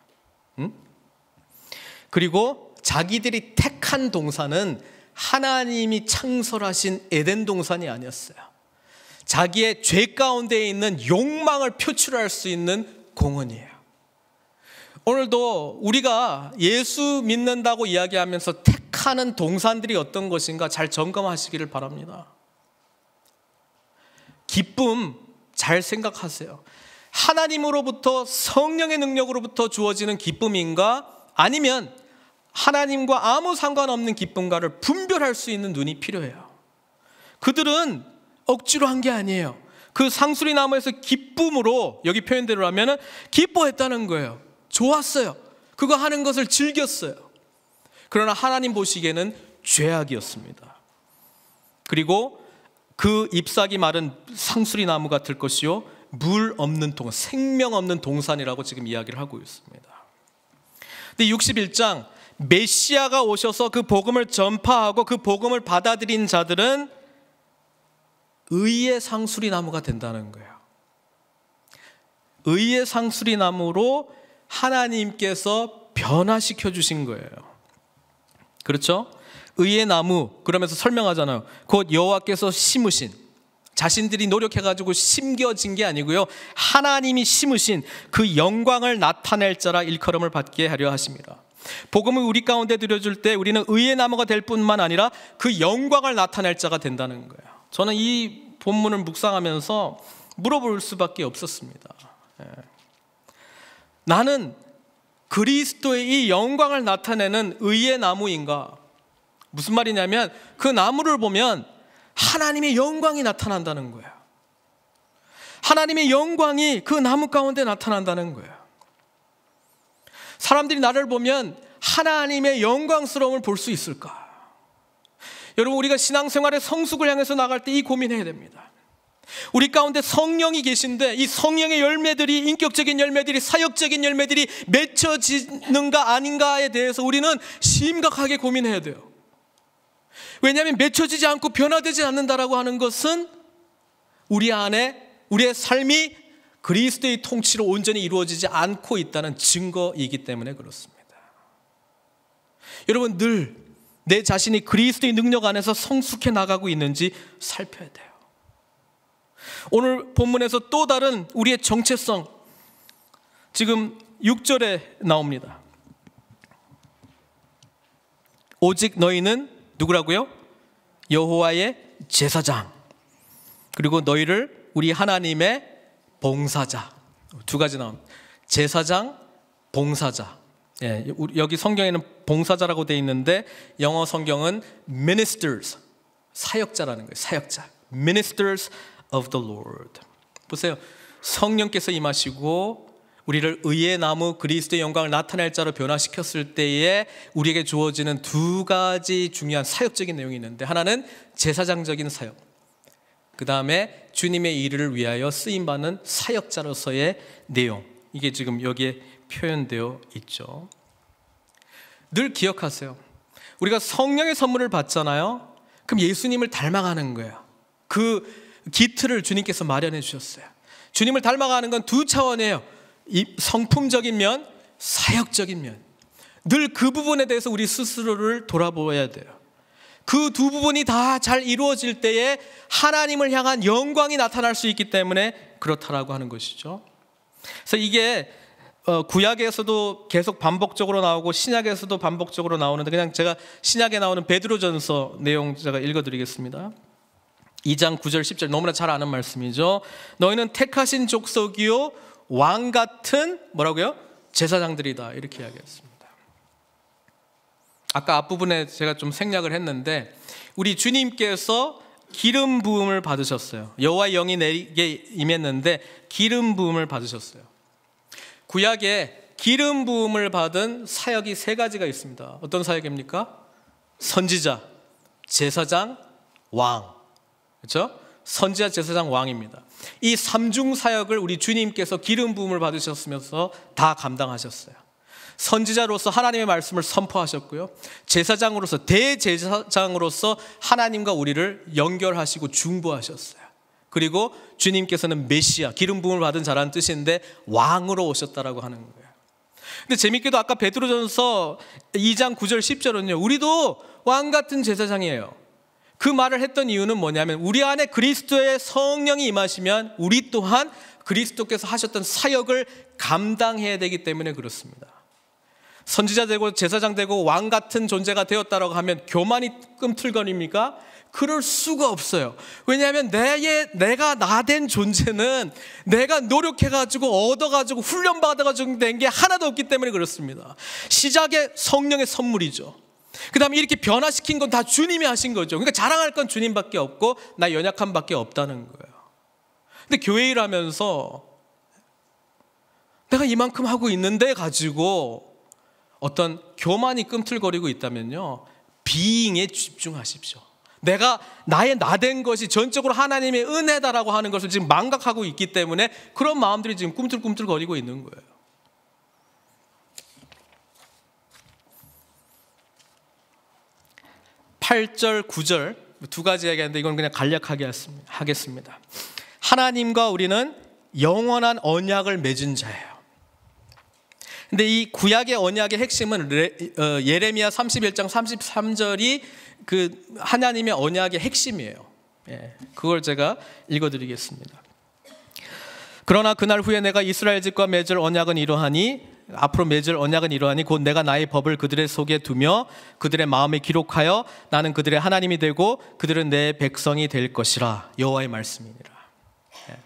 [SPEAKER 1] 그리고 자기들이 택한 동산은 하나님이 창설하신 에덴 동산이 아니었어요. 자기의 죄 가운데 있는 욕망을 표출할 수 있는 공원이에요. 오늘도 우리가 예수 믿는다고 이야기하면서 택하는 동산들이 어떤 것인가 잘 점검하시기를 바랍니다. 기쁨 잘 생각하세요. 하나님으로부터 성령의 능력으로부터 주어지는 기쁨인가 아니면 하나님과 아무 상관없는 기쁨가를 분별할 수 있는 눈이 필요해요. 그들은 억지로 한 게 아니에요. 그 상수리 나무에서 기쁨으로, 여기 표현대로 하면 기뻐했다는 거예요. 좋았어요. 그거 하는 것을 즐겼어요. 그러나 하나님 보시기에는 죄악이었습니다. 그리고 그 잎사귀 마른 상수리 나무 같을 것이요 물 없는 동산, 생명 없는 동산이라고 지금 이야기를 하고 있습니다. 근데 61장 메시아가 오셔서 그 복음을 전파하고 그 복음을 받아들인 자들은 의의 상수리 나무가 된다는 거예요. 의의 상수리 나무로 하나님께서 변화시켜 주신 거예요. 그렇죠? 의의 나무 그러면서 설명하잖아요. 곧 여호와께서 심으신, 자신들이 노력해가지고 심겨진 게 아니고요 하나님이 심으신 그 영광을 나타낼 자라 일컬음을 받게 하려 하십니다. 복음을 우리 가운데 들여줄 때 우리는 의의 나무가 될 뿐만 아니라 그 영광을 나타낼 자가 된다는 거예요. 저는 이 본문을 묵상하면서 물어볼 수밖에 없었습니다. 나는 그리스도의 이 영광을 나타내는 의의 나무인가? 무슨 말이냐면 그 나무를 보면 하나님의 영광이 나타난다는 거예요. 하나님의 영광이 그 나무 가운데 나타난다는 거예요. 사람들이 나를 보면 하나님의 영광스러움을 볼 수 있을까? 여러분, 우리가 신앙생활의 성숙을 향해서 나갈 때 이 고민해야 됩니다. 우리 가운데 성령이 계신데 이 성령의 열매들이, 인격적인 열매들이, 사역적인 열매들이 맺혀지는가 아닌가에 대해서 우리는 심각하게 고민해야 돼요. 왜냐하면 맺혀지지 않고 변화되지 않는다라고 하는 것은 우리 안에 우리의 삶이 그리스도의 통치로 온전히 이루어지지 않고 있다는 증거이기 때문에 그렇습니다. 여러분, 늘 내 자신이 그리스도의 능력 안에서 성숙해 나가고 있는지 살펴야 돼요. 오늘 본문에서 또 다른 우리의 정체성, 지금 6절에 나옵니다. 오직 너희는 누구라고요? 여호와의 제사장, 그리고 너희를 우리 하나님의 봉사자. 두 가지 나옵니다. 제사장, 봉사자. 예, 여기 성경에는 봉사자라고 되어 있는데 영어 성경은 ministers, 사역자라는 거예요. 사역자, ministers of the Lord. 보세요, 성령께서 임하시고 우리를 의의 나무 그리스도의 영광을 나타낼 자로 변화시켰을 때에 우리에게 주어지는 두 가지 중요한 사역적인 내용이 있는데, 하나는 제사장적인 사역, 그 다음에 주님의 일을 위하여 쓰임받는 사역자로서의 내용, 이게 지금 여기에 표현되어 있죠. 늘 기억하세요. 우리가 성령의 선물을 받잖아요. 그럼 예수님을 닮아가는 거예요. 그 기틀을 주님께서 마련해 주셨어요. 주님을 닮아가는 건 두 차원이에요. 이 성품적인 면, 사역적인 면. 늘 그 부분에 대해서 우리 스스로를 돌아보아야 돼요. 그 두 부분이 다 잘 이루어질 때에 하나님을 향한 영광이 나타날 수 있기 때문에 그렇다라고 하는 것이죠. 그래서 이게 구약에서도 계속 반복적으로 나오고 신약에서도 반복적으로 나오는데, 그냥 제가 신약에 나오는 베드로전서 내용 제가 읽어드리겠습니다. 2장 9절 10절, 너무나 잘 아는 말씀이죠. 너희는 택하신 족속이요 왕 같은 뭐라고요? 제사장들이다, 이렇게 이야기했습니다. 아까 앞부분에 제가 좀 생략을 했는데, 우리 주님께서 기름 부음을 받으셨어요. 여호와의 영이 내게 임했는데 기름 부음을 받으셨어요. 구약에 기름 부음을 받은 사역이 세 가지가 있습니다. 어떤 사역입니까? 선지자, 제사장, 왕. 그렇죠? 선지자, 제사장, 왕입니다. 이 삼중 사역을 우리 주님께서 기름 부음을 받으셨으면서 다 감당하셨어요. 선지자로서 하나님의 말씀을 선포하셨고요, 제사장으로서, 대제사장으로서 하나님과 우리를 연결하시고 중보하셨어요. 그리고 주님께서는 메시아, 기름 부음을 받은 자라는 뜻인데 왕으로 오셨다라고 하는 거예요. 근데 재밌게도 아까 베드로전서 2장 9절 10절은요, 우리도 왕 같은 제사장이에요. 그 말을 했던 이유는 뭐냐면, 우리 안에 그리스도의 성령이 임하시면 우리 또한 그리스도께서 하셨던 사역을 감당해야 되기 때문에 그렇습니다. 선지자 되고 제사장 되고 왕 같은 존재가 되었다라고 하면 교만이 꿈틀거립니까? 그럴 수가 없어요. 왜냐하면 내가 나된 존재는 내가 노력해가지고 얻어가지고 훈련받아가지고 된 게 하나도 없기 때문에 그렇습니다. 시작에 성령의 선물이죠. 그 다음에 이렇게 변화시킨 건 다 주님이 하신 거죠. 그러니까 자랑할 건 주님밖에 없고 나 연약함밖에 없다는 거예요. 근데 교회 일하면서 내가 이만큼 하고 있는데 가지고 어떤 교만이 꿈틀거리고 있다면요, 비잉에 집중하십시오. 내가 나의 나된 것이 전적으로 하나님의 은혜다라고 하는 것을 지금 망각하고 있기 때문에 그런 마음들이 지금 꿈틀꿈틀거리고 있는 거예요. (8절) (9절) 두 가지 얘기하는데 이건 그냥 간략하게 하겠습니다. 하나님과 우리는 영원한 언약을 맺은 자예요. 근데 이 구약의 언약의 핵심은 예레미야 31장 33절이 그 하나님의 언약의 핵심이에요. 예, 그걸 제가 읽어드리겠습니다. 그러나 그날 후에 내가 이스라엘 집과 맺을 언약은 이러하니, 앞으로 맺을 언약은 이러하니 곧 내가 나의 법을 그들의 속에 두며 그들의 마음에 기록하여 나는 그들의 하나님이 되고 그들은 내 백성이 될 것이라. 여호와의 말씀이니라. 예.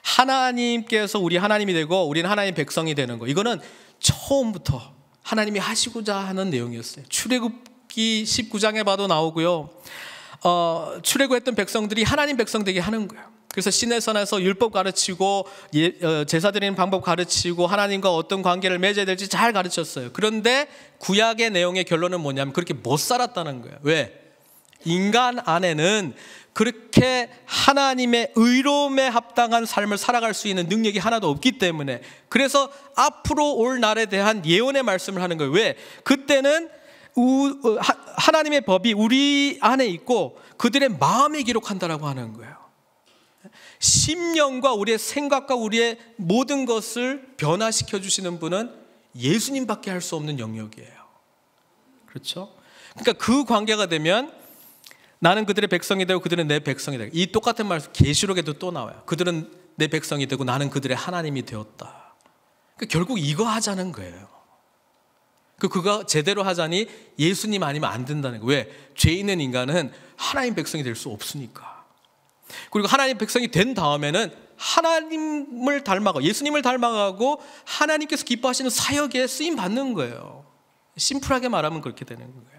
[SPEAKER 1] 하나님께서 우리 하나님이 되고 우리는 하나님의 백성이 되는 거, 이거는 처음부터 하나님이 하시고자 하는 내용이었어요. 출애굽기 19장에 봐도 나오고요, 출애굽했던 백성들이 하나님 백성 되게 하는 거예요. 그래서 시내산에서 율법 가르치고 제사 드리는 방법 가르치고 하나님과 어떤 관계를 맺어야 될지 잘 가르쳤어요. 그런데 구약의 내용의 결론은 뭐냐면 그렇게 못 살았다는 거예요. 왜? 인간 안에는 그렇게 하나님의 의로움에 합당한 삶을 살아갈 수 있는 능력이 하나도 없기 때문에, 그래서 앞으로 올 날에 대한 예언의 말씀을 하는 거예요. 왜? 그때는 하나님의 법이 우리 안에 있고 그들의 마음에 기록한다라고 하는 거예요. 심령과 우리의 생각과 우리의 모든 것을 변화시켜 주시는 분은 예수님밖에 할 수 없는 영역이에요. 그렇죠? 그러니까 그 관계가 되면 나는 그들의 백성이 되고 그들은 내 백성이 되고, 이 똑같은 말씀 계시록에도 또 나와요. 그들은 내 백성이 되고 나는 그들의 하나님이 되었다. 그러니까 결국 이거 하자는 거예요. 그거 제대로 하자니 예수님 아니면 안 된다는 거예요. 왜? 죄 있는 인간은 하나님 백성이 될 수 없으니까. 그리고 하나님 백성이 된 다음에는 하나님을 닮아가고 예수님을 닮아가고 하나님께서 기뻐하시는 사역에 쓰임 받는 거예요. 심플하게 말하면 그렇게 되는 거예요.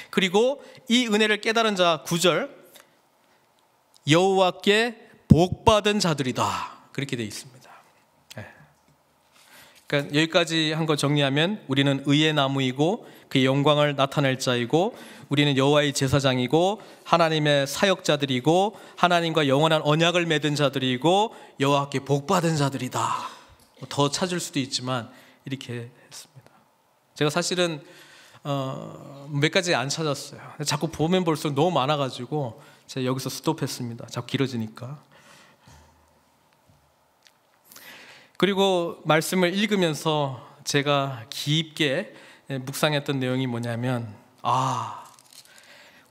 [SPEAKER 1] 그리고 이 은혜를 깨달은 자 9절, 여호와께 복받은 자들이다, 그렇게 되어 있습니다. 그러니까 여기까지 한 거 정리하면 우리는 의의 나무이고 그의 영광을 나타낼 자이고, 우리는 여호와의 제사장이고 하나님의 사역자들이고 하나님과 영원한 언약을 맺은 자들이고 여호와께 복받은 자들이다. 더 찾을 수도 있지만 이렇게 했습니다. 제가 사실은 몇 가지 안 찾았어요. 자꾸 보면 볼수록 너무 많아가지고 제가 여기서 스톱했습니다. 자꾸 길어지니까. 그리고 말씀을 읽으면서 제가 깊게 묵상했던 내용이 뭐냐면,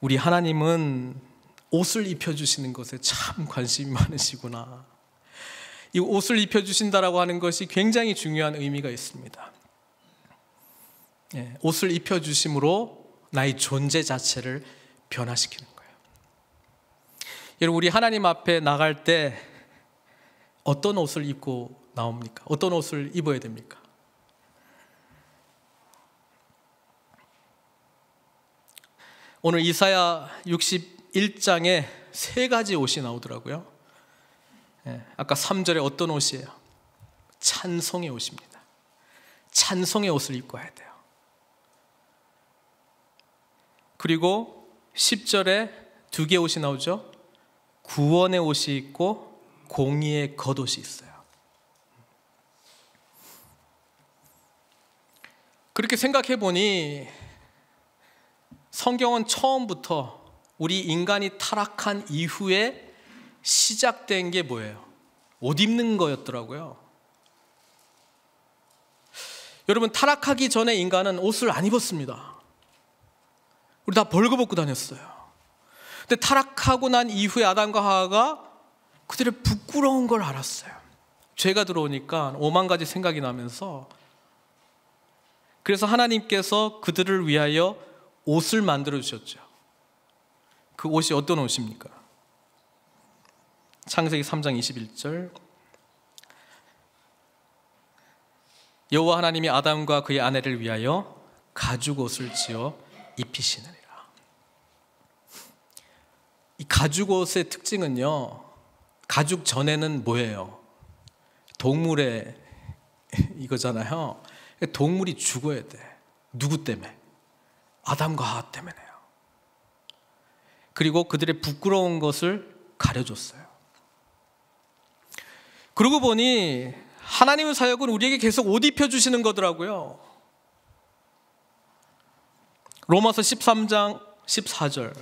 [SPEAKER 1] 우리 하나님은 옷을 입혀주시는 것에 참 관심이 많으시구나. 이 옷을 입혀주신다라고 하는 것이 굉장히 중요한 의미가 있습니다. 옷을 입혀주심으로 나의 존재 자체를 변화시키는 거예요. 여러분, 우리 하나님 앞에 나갈 때 어떤 옷을 입고 나옵니까? 어떤 옷을 입어야 됩니까? 오늘 이사야 61장에 세 가지 옷이 나오더라고요. 아까 3절에 어떤 옷이에요? 찬송의 옷입니다. 찬송의 옷을 입고 와야 돼요. 그리고 10절에 두 개의 옷이 나오죠. 구원의 옷이 있고 공의의 겉옷이 있어요. 그렇게 생각해 보니 성경은 처음부터 우리 인간이 타락한 이후에 시작된 게 뭐예요? 옷 입는 거였더라고요. 여러분, 타락하기 전에 인간은 옷을 안 입었습니다. 우리 다 벌거벗고 다녔어요. 근데 타락하고 난 이후에 아담과 하와가 그들의 부끄러운 걸 알았어요. 죄가 들어오니까 오만 가지 생각이 나면서, 그래서 하나님께서 그들을 위하여 옷을 만들어 주셨죠. 그 옷이 어떤 옷입니까? 창세기 3장 21절, 여호와 하나님이 아담과 그의 아내를 위하여 가죽 옷을 지어 입히시느니라. 이 가죽 옷의 특징은요, 가죽 전에는 뭐예요? 동물의 이거잖아요. 동물이 죽어야 돼. 누구 때문에? 아담과 하와 때문에요. 그리고 그들의 부끄러운 것을 가려줬어요. 그러고 보니 하나님의 사역은 우리에게 계속 옷 입혀주시는 거더라고요. 로마서 13장 14절,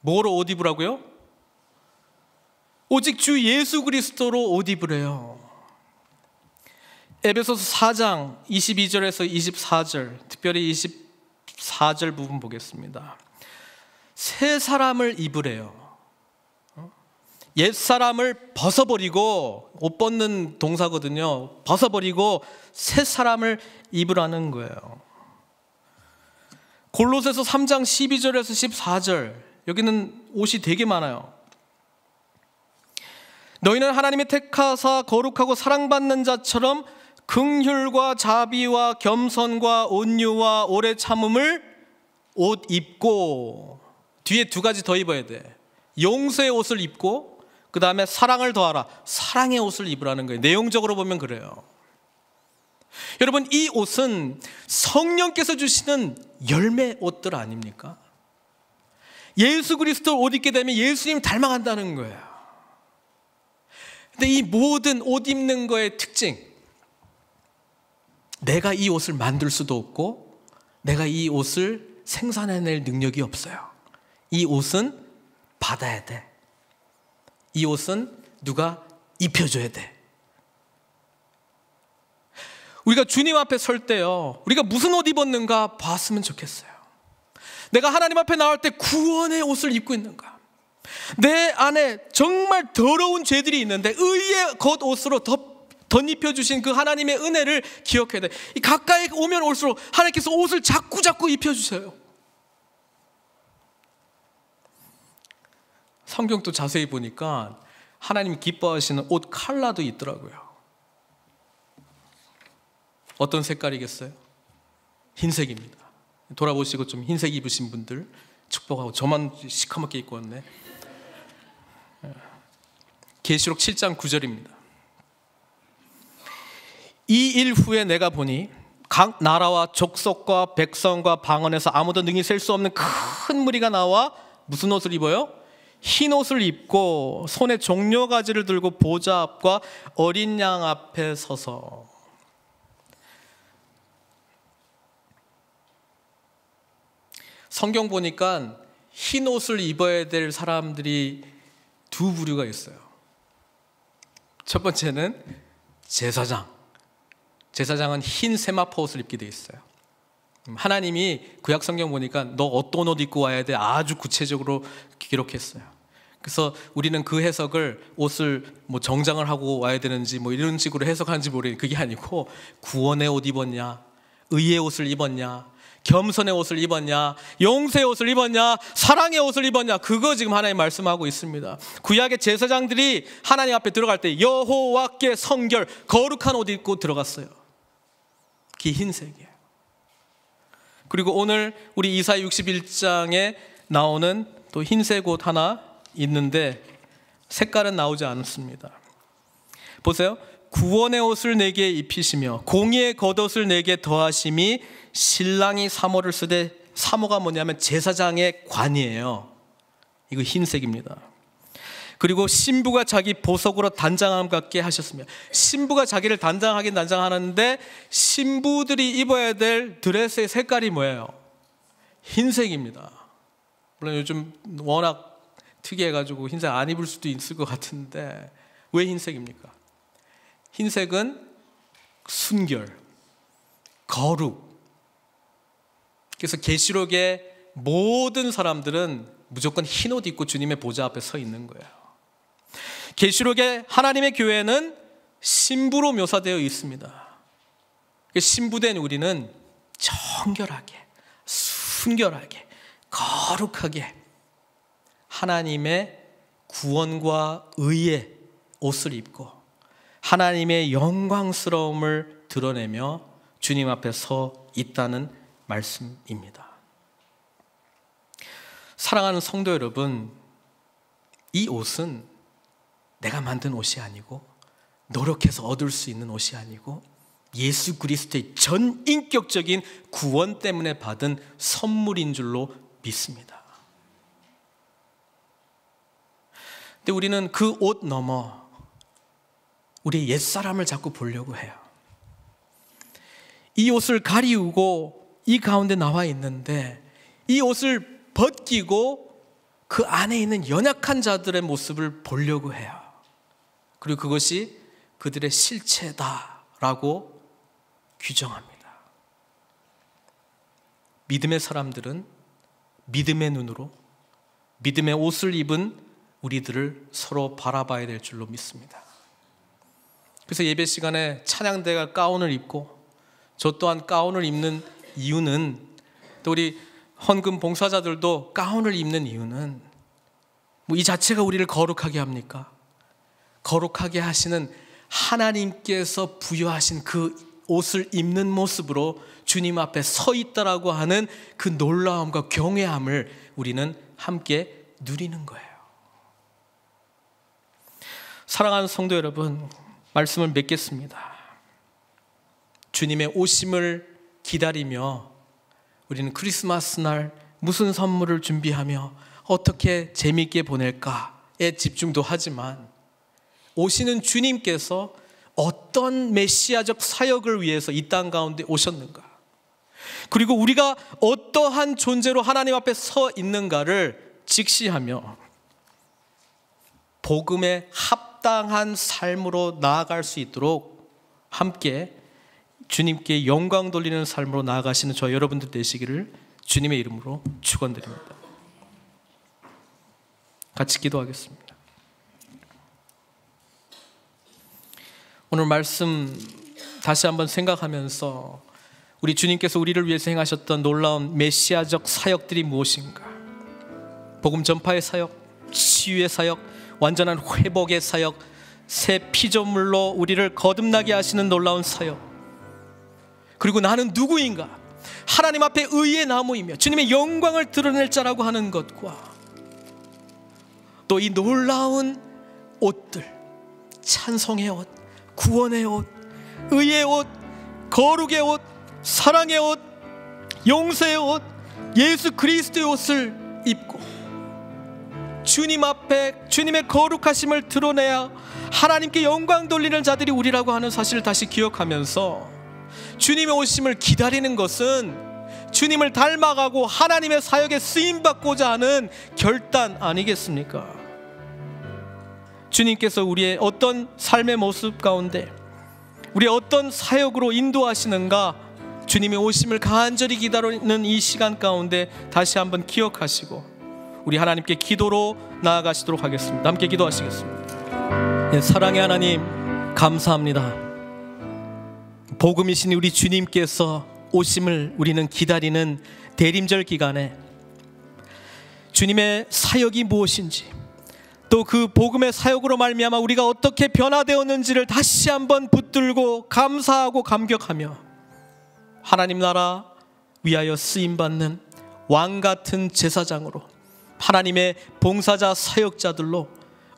[SPEAKER 1] 뭐로 옷 입으라고요? 오직 주 예수 그리스도로 옷 입으래요. 에베소서 4장 22절에서 24절, 특별히 24절 부분 보겠습니다. 새 사람을 입으래요. 옛 사람을 벗어버리고, 옷 벗는 동사거든요. 벗어버리고 새 사람을 입으라는 거예요. 골로새서 3장 12절에서 14절, 여기는 옷이 되게 많아요. 너희는 하나님의 택하사 거룩하고 사랑받는 자처럼 긍휼과 자비와 겸손과 온유와 오래 참음을 옷 입고, 뒤에 두 가지 더 입어야 돼. 용서의 옷을 입고 그 다음에 사랑을 더하라, 사랑의 옷을 입으라는 거예요. 내용적으로 보면 그래요. 여러분, 이 옷은 성령께서 주시는 열매 옷들 아닙니까? 예수 그리스도 옷 입게 되면 예수님 닮아간다는 거예요. 근데 이 모든 옷 입는 거의 특징, 내가 이 옷을 만들 수도 없고 내가 이 옷을 생산해낼 능력이 없어요. 이 옷은 받아야 돼. 이 옷은 누가 입혀줘야 돼. 우리가 주님 앞에 설 때요, 우리가 무슨 옷 입었는가 봤으면 좋겠어요. 내가 하나님 앞에 나올 때 구원의 옷을 입고 있는가, 내 안에 정말 더러운 죄들이 있는데 의의 겉옷으로 덧입혀 주신 그 하나님의 은혜를 기억해야 돼. 가까이 오면 올수록 하나님께서 옷을 자꾸 입혀주세요. 성경도 자세히 보니까 하나님 기뻐하시는 옷 컬러도 있더라고요. 어떤 색깔이겠어요? 흰색입니다. 돌아보시고 좀 흰색 입으신 분들 축복하고, 저만 시커멓게 입고 왔네. 계시록 7장 9절입니다. 이 일 후에 내가 보니 각 나라와 족속과 백성과 방언에서 아무도 능히 셀 수 없는 큰 무리가 나와 무슨 옷을 입어요? 흰 옷을 입고 손에 종려가지를 들고 보좌 앞과 어린 양 앞에 서서. 성경 보니까 흰 옷을 입어야 될 사람들이 두 부류가 있어요. 첫 번째는 제사장. 제사장은 흰 세마포 옷을 입게 돼 있어요. 하나님이 구약 성경 보니까 너 어떤 옷 입고 와야 돼 아주 구체적으로 기록했어요. 그래서 우리는 그 해석을 옷을 정장을 하고 와야 되는지 이런 식으로 해석하는지 모르겠는데, 그게 아니고 구원의 옷 입었냐, 의의 옷을 입었냐, 겸손의 옷을 입었냐, 용서의 옷을 입었냐, 사랑의 옷을 입었냐, 그거 지금 하나님 말씀하고 있습니다. 구약의 제사장들이 하나님 앞에 들어갈 때 여호와께 성결, 거룩한 옷 입고 들어갔어요. 그게 흰색이에요. 그리고 오늘 우리 이사야 61장에 나오는 또 흰색 옷 하나 있는데 색깔은 나오지 않습니다. 보세요. 구원의 옷을 내게 입히시며 공의의 겉옷을 내게 더하심이 신랑이 사모를 쓰되, 사모가 뭐냐면 제사장의 관이에요. 이거 흰색입니다. 그리고 신부가 자기 보석으로 단장함 같게 하셨으며, 신부가 자기를 단장하긴 단장하는데 신부들이 입어야 될 드레스의 색깔이 뭐예요? 흰색입니다. 물론 요즘 워낙 특이해가지고 흰색 안 입을 수도 있을 것 같은데, 왜 흰색입니까? 흰색은 순결, 거룩. 그래서 계시록의 모든 사람들은 무조건 흰 옷 입고 주님의 보좌 앞에 서 있는 거예요. 계시록의 하나님의 교회는 신부로 묘사되어 있습니다. 신부된 우리는 정결하게, 순결하게, 거룩하게 하나님의 구원과 의의 옷을 입고 하나님의 영광스러움을 드러내며 주님 앞에 서 있다는 말씀입니다. 사랑하는 성도 여러분, 이 옷은 내가 만든 옷이 아니고 노력해서 얻을 수 있는 옷이 아니고 예수 그리스도의 전인격적인 구원 때문에 받은 선물인 줄로 믿습니다. 근데 우리는 그 옷 넘어 우리의 옛사람을 자꾸 보려고 해요. 이 옷을 가리우고 이 가운데 나와 있는데 이 옷을 벗기고 그 안에 있는 연약한 자들의 모습을 보려고 해요. 그리고 그것이 그들의 실체다라고 규정합니다. 믿음의 사람들은 믿음의 눈으로 믿음의 옷을 입은 우리들을 서로 바라봐야 될 줄로 믿습니다. 그래서 예배 시간에 찬양대가 가운을 입고 저 또한 가운을 입는 이유는, 또 우리 헌금 봉사자들도 가운을 입는 이유는 이 자체가 우리를 거룩하게 합니까? 거룩하게 하시는 하나님께서 부여하신 그 옷을 입는 모습으로 주님 앞에 서 있다라고 하는 그 놀라움과 경외함을 우리는 함께 누리는 거예요. 사랑하는 성도 여러분, 말씀을 맺겠습니다. 주님의 오심을 기다리며 우리는 크리스마스 날 무슨 선물을 준비하며 어떻게 재미있게 보낼까에 집중도 하지만 오시는 주님께서 어떤 메시아적 사역을 위해서 이 땅 가운데 오셨는가, 그리고 우리가 어떠한 존재로 하나님 앞에 서 있는가를 직시하며 복음에 합당한 삶으로 나아갈 수 있도록 함께 주님께 영광 돌리는 삶으로 나아가시는 저 여러분들 되시기를 주님의 이름으로 축원드립니다. 같이 기도하겠습니다. 오늘 말씀 다시 한번 생각하면서 우리 주님께서 우리를 위해서 행하셨던 놀라운 메시아적 사역들이 무엇인가? 복음 전파의 사역, 치유의 사역, 완전한 회복의 사역, 새 피조물로 우리를 거듭나게 하시는 놀라운 사역, 그리고 나는 누구인가? 하나님 앞에 의의 나무이며 주님의 영광을 드러낼 자라고 하는 것과 또 이 놀라운 옷들, 찬송의 옷, 구원의 옷, 의의 옷, 거룩의 옷, 사랑의 옷, 용서의 옷, 예수 그리스도의 옷을 입고 주님 앞에 주님의 거룩하심을 드러내야 하나님께 영광 돌리는 자들이 우리라고 하는 사실을 다시 기억하면서 주님의 오심을 기다리는 것은 주님을 닮아가고 하나님의 사역에 쓰임받고자 하는 결단 아니겠습니까? 주님께서 우리의 어떤 삶의 모습 가운데 우리의 어떤 사역으로 인도하시는가, 주님의 오심을 간절히 기다리는 이 시간 가운데 다시 한번 기억하시고 우리 하나님께 기도로 나아가시도록 하겠습니다. 함께 기도하시겠습니다. 예, 사랑의 하나님, 감사합니다. 복음이신 우리 주님께서 오심을 우리는 기다리는 대림절 기간에 주님의 사역이 무엇인지, 또 그 복음의 사역으로 말미암아 우리가 어떻게 변화되었는지를 다시 한번 붙들고 감사하고 감격하며 하나님 나라 위하여 쓰임받는 왕같은 제사장으로, 하나님의 봉사자 사역자들로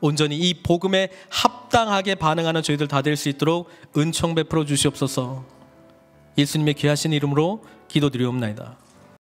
[SPEAKER 1] 온전히 이 복음에 합당하게 반응하는 저희들 다 될 수 있도록 은총 베풀어 주시옵소서. 예수님의 귀하신 이름으로 기도드리옵나이다.